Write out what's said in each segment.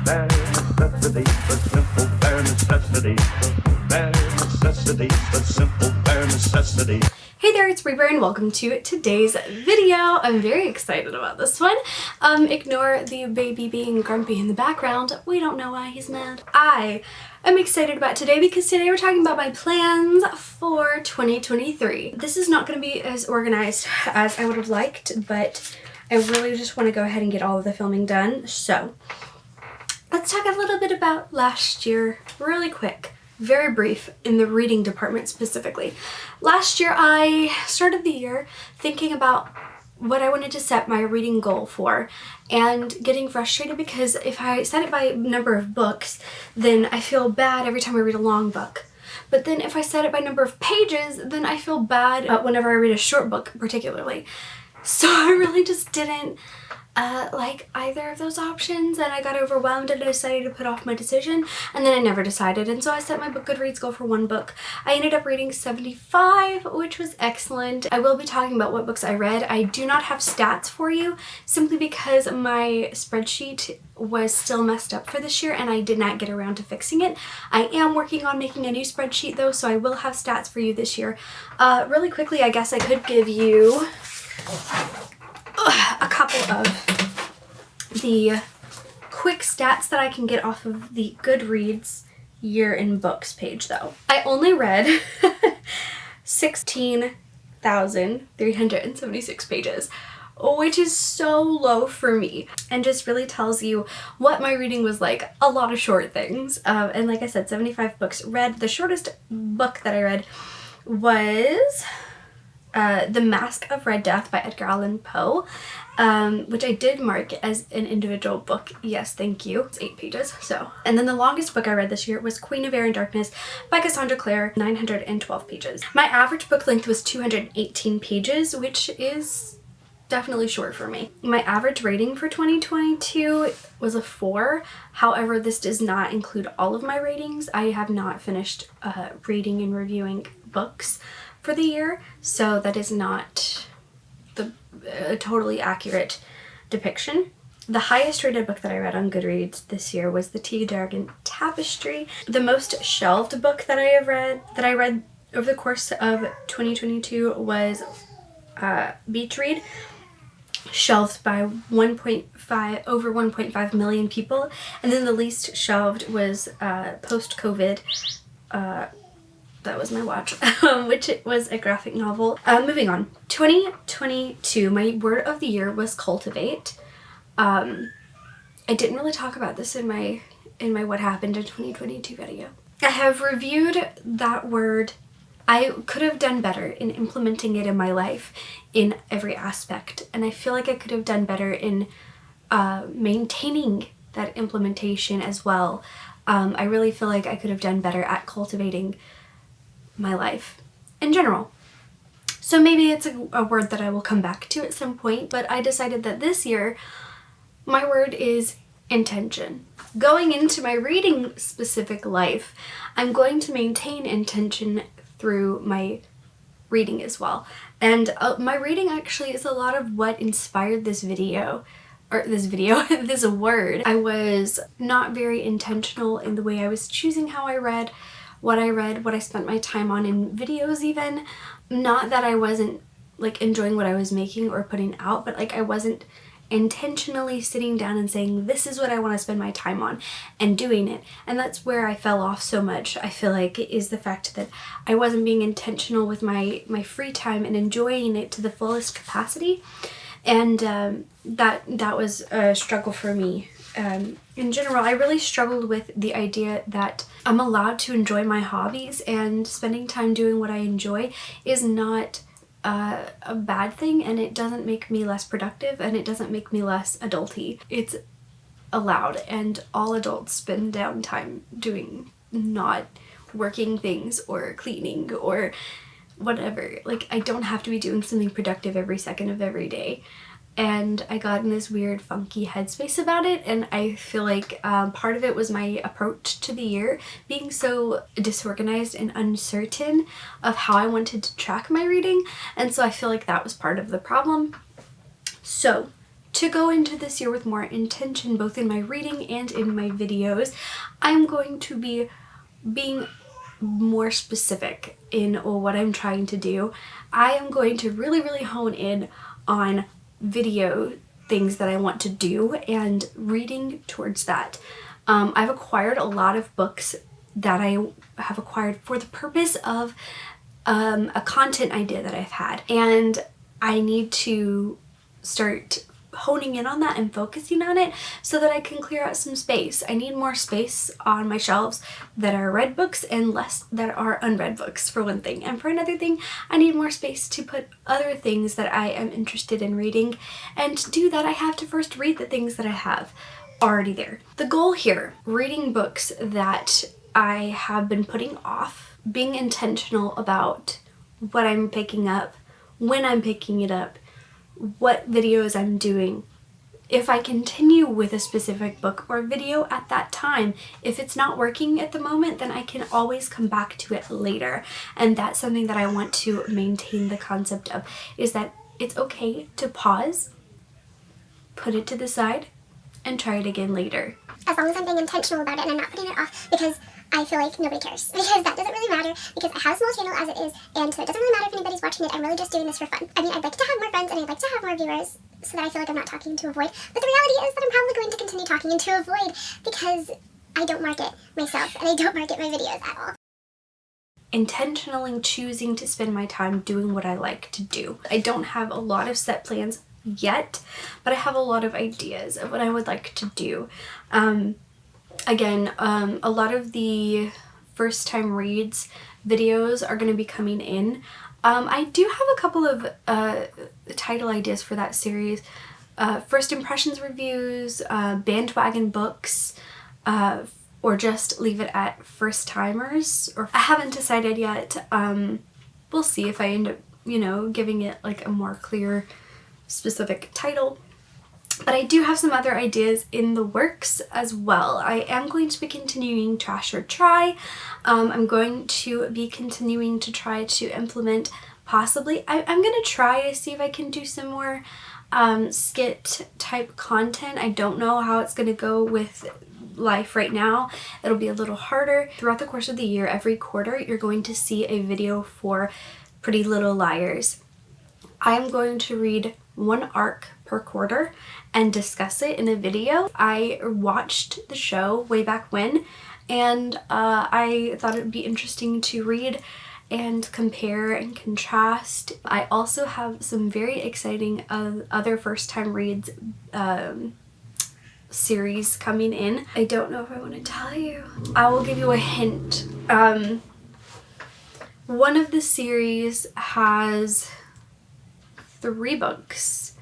Bare necessity, but simple bare necessity. Bare necessity, but simple bare necessity. Hey there, it's Reaper and welcome to today's video. I'm very excited about this one. Ignore the baby being grumpy in the background. We don't know why he's mad. I am excited about today because today we're talking about my plans for 2023. This is not going to be as organized as I would have liked, but I really just want to go ahead and get all of the filming done. So let's talk a little bit about last year really quick. Very brief in the reading department specifically. Last year I started the year thinking about what I wanted to set my reading goal for and getting frustrated because if I set it by number of books, then I feel bad every time I read a long book. But then if I set it by number of pages, then I feel bad whenever I read a short book particularly. So I really just didn't like either of those options, and I got overwhelmed and I decided to put off my decision, and then I never decided, and so I set my Goodreads goal for one book. I ended up reading 75, which was excellent. I will be talking about what books I read. I do not have stats for you simply because my spreadsheet was still messed up for this year and I did not get around to fixing it. I am working on making a new spreadsheet though, so I will have stats for you this year. Really quickly, I guess I could give you a couple of the quick stats that I can get off of the Goodreads year in books page though. I only read 16,376 pages, which is so low for me and just really tells you what my reading was like. A lot of short things. And like I said, 75 books read. The shortest book that I read was The Mask of Red Death by Edgar Allan Poe, which I did mark as an individual book. Yes, thank you. It's 8 pages, so. And then the longest book I read this year was Queen of Air and Darkness by Cassandra Clare, 912 pages. My average book length was 218 pages, which is definitely short for me. My average rating for 2022 was a 4. However, this does not include all of my ratings. I have not finished reading and reviewing books for the year, so that is not a totally accurate depiction. The highest rated book that I read on Goodreads this year was The Tea Dragon Tapestry. The most shelved book that I read over the course of 2022 was Beach Read, shelved by over 1.5 million people, and then the least shelved was Post-COVID. That was my watch, which was a graphic novel. Moving on. 2022, my word of the year was cultivate. I didn't really talk about this in my what happened in 2022 video. I have reviewed that word. I could have done better in implementing it in my life in every aspect, and I feel like I could have done better in maintaining that implementation as well. I really feel like I could have done better at cultivating my life in general. So maybe it's a word that I will come back to at some point, but I decided that this year my word is intention. Going into my reading specific life, I'm going to maintain intention through my reading as well. And my reading actually is a lot of what inspired this word. I was not very intentional in the way I was choosing how I read, what I spent my time on in videos even. Not that I wasn't like enjoying what I was making or putting out, but like I wasn't intentionally sitting down and saying, this is what I want to spend my time on and doing it. And that's where I fell off so much, I feel like, is the fact that I wasn't being intentional with my free time and enjoying it to the fullest capacity. And that was a struggle for me. In general, I really struggled with the idea that I'm allowed to enjoy my hobbies, and spending time doing what I enjoy is not a bad thing, and it doesn't make me less productive, and it doesn't make me less adulty. It's allowed, and all adults spend downtime doing not working things or cleaning or whatever. Like, I don't have to be doing something productive every second of every day. And I got in this weird funky headspace about it, and I feel like part of it was my approach to the year being so disorganized and uncertain of how I wanted to track my reading, and so I feel like that was part of the problem. So to go into this year with more intention, both in my reading and in my videos, I'm going to be being more specific in what I'm trying to do. I am going to really hone in on video things that I want to do and reading towards that. I've acquired a lot of books that I have acquired for the purpose of a content idea that I've had, and I need to start honing in on that and focusing on it so that I can clear out some space. I need more space on my shelves that are read books and less that are unread books, for one thing. And for another thing, I need more space to put other things that I am interested in reading. And to do that, I have to first read the things that I have already there. The goal here, reading books that I have been putting off, being intentional about what I'm picking up, when I'm picking it up, what videos I'm doing. If I continue with a specific book or video at that time, if it's not working at the moment, then I can always come back to it later. And that's something that I want to maintain the concept of, is that it's okay to pause, put it to the side, and try it again later. As long as I'm being intentional about it and I'm not putting it off because I feel like nobody cares. Because that doesn't really matter, because I have a small channel as it is, and so it doesn't really matter if anybody's watching it. I'm really just doing this for fun. I mean, I'd like to have more friends and I'd like to have more viewers so that I feel like I'm not talking to avoid. But the reality is that I'm probably going to continue talking to avoid because I don't market myself and I don't market my videos at all. Intentionally choosing to spend my time doing what I like to do. I don't have a lot of set plans yet, but I have a lot of ideas of what I would like to do. Again, a lot of the first time reads videos are going to be coming in. I do have a couple of title ideas for that series. First impressions reviews, bandwagon books, or just leave it at first timers. Or I haven't decided yet. We'll see if I end up, giving it like a more clear, specific title. But I do have some other ideas in the works as well. I am going to be continuing Trash or Try. I'm going to be continuing to try to implement possibly, I'm going to try to see if I can do some more skit type content. I don't know how it's going to go with life right now. It'll be a little harder. Throughout the course of the year, every quarter, you're going to see a video for Pretty Little Liars. I am going to read one arc per quarter and discuss it in a video. I watched the show way back when, and I thought it would be interesting to read and compare and contrast. I also have some very exciting other first time reads series coming in. I don't know if I want to tell you. I will give you a hint. One of the series has 3 books,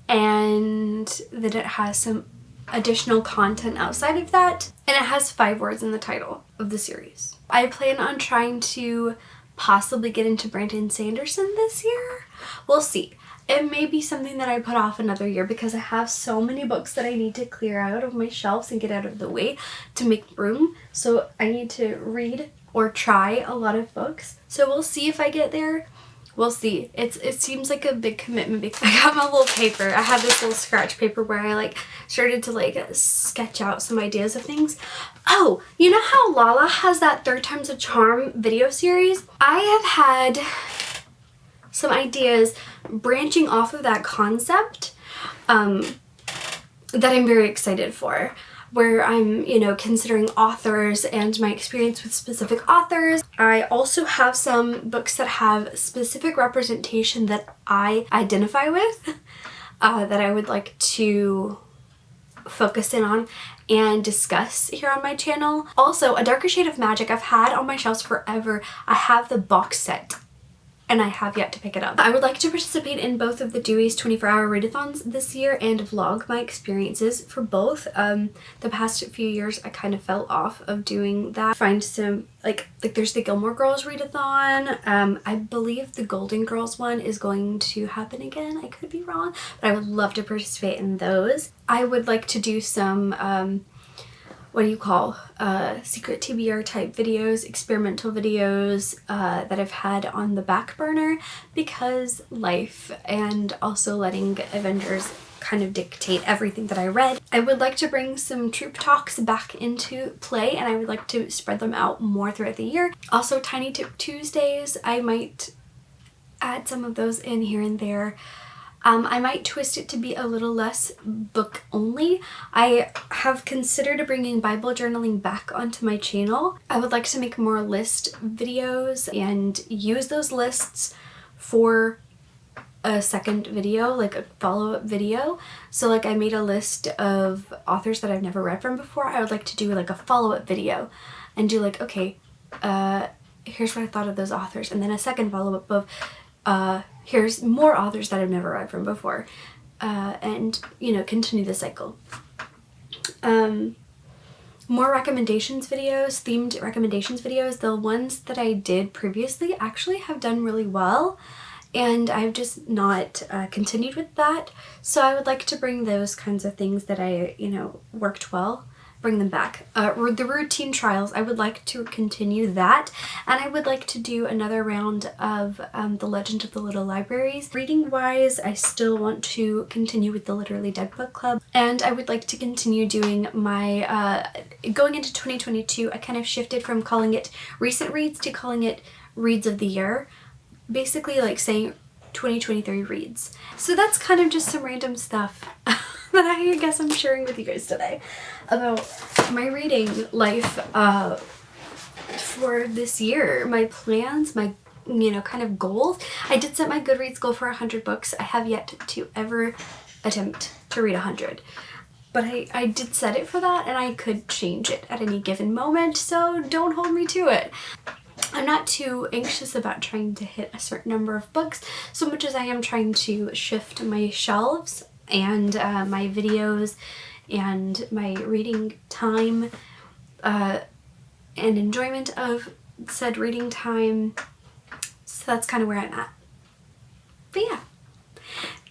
and that it has some additional content outside of that, and it has 5 words in the title of the series. I plan on trying to possibly get into Brandon Sanderson this year. We'll see. It may be something that I put off another year because I have so many books that I need to clear out of my shelves and get out of the way to make room. So I need to read or try a lot of books. So we'll see if I get there. We'll see. It seems like a big commitment because I got my little paper. I had this little scratch paper where I started to sketch out some ideas of things. Oh, you know how Lala has that 3 Times a Charm video series? I have had some ideas branching off of that concept that I'm very excited for, where I'm, considering authors and my experience with specific authors. I also have some books that have specific representation that I identify with, that I would like to focus in on and discuss here on my channel. Also, A Darker Shade of Magic I've had on my shelves forever. I have the box set, and I have yet to pick it up. I would like to participate in both of the Dewey's 24-hour readathons this year and vlog my experiences for both. The past few years I kind of fell off of doing that. Find some, like there's the Gilmore Girls readathon. I believe the Golden Girls one is going to happen again. I could be wrong, but I would love to participate in those. I would like to do some secret TBR type videos, experimental videos that I've had on the back burner because life, and also letting Avengers kind of dictate everything that I read. I would like to bring some troop talks back into play, and I would like to spread them out more throughout the year. Also, Tiny Tip Tuesdays, I might add some of those in here and there. I might twist it to be a little less book only. I have considered bringing Bible journaling back onto my channel. I would like to make more list videos and use those lists for a second video, like a follow-up video. So like I made a list of authors that I've never read from before. I would like to do like a follow-up video and do like, okay, here's what I thought of those authors, and then a second follow-up of here's more authors that I've never read from before, and you know, continue the cycle. More recommendations videos, themed recommendations videos. The ones that I did previously actually have done really well, and I've just not continued with that. So I would like to bring those kinds of things that I, you know, worked well, bring them back. The routine trials, I would like to continue that, and I would like to do another round of The Legend of the Little Libraries. Reading wise, I still want to continue with the Literally Dead Book Club, and I would like to continue doing my, going into 2022, I kind of shifted from calling it recent reads to calling it reads of the year. Basically like saying 2023 reads. So that's kind of just some random stuff that I guess I'm sharing with you guys today about my reading life for this year, my plans, my, you know, kind of goals. I did set my Goodreads goal for 100 books. I have yet to ever attempt to read 100. But I did set it for that, and I could change it at any given moment, so don't hold me to it. I'm not too anxious about trying to hit a certain number of books so much as I am trying to shift my shelves and my videos and my reading time and enjoyment of said reading time. So that's kind of where I'm at. But yeah.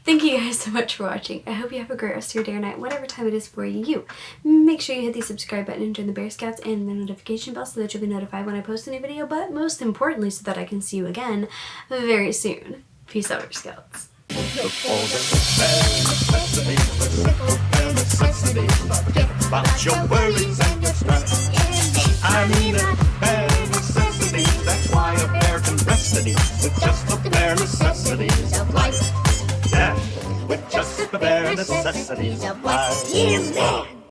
Thank you guys so much for watching. I hope you have a great rest of your day or night, whatever time it is for you. Make sure you hit the subscribe button and join the Bear Scouts and the notification bell so that you'll be notified when I post a new video, but most importantly so that I can see you again very soon. Peace out, Bear Scouts. About your worries and your stress. I mean it, bare necessities. That's why a bear can rest at ease with just the bare necessities of life. Yeah, with just the bare necessities of life.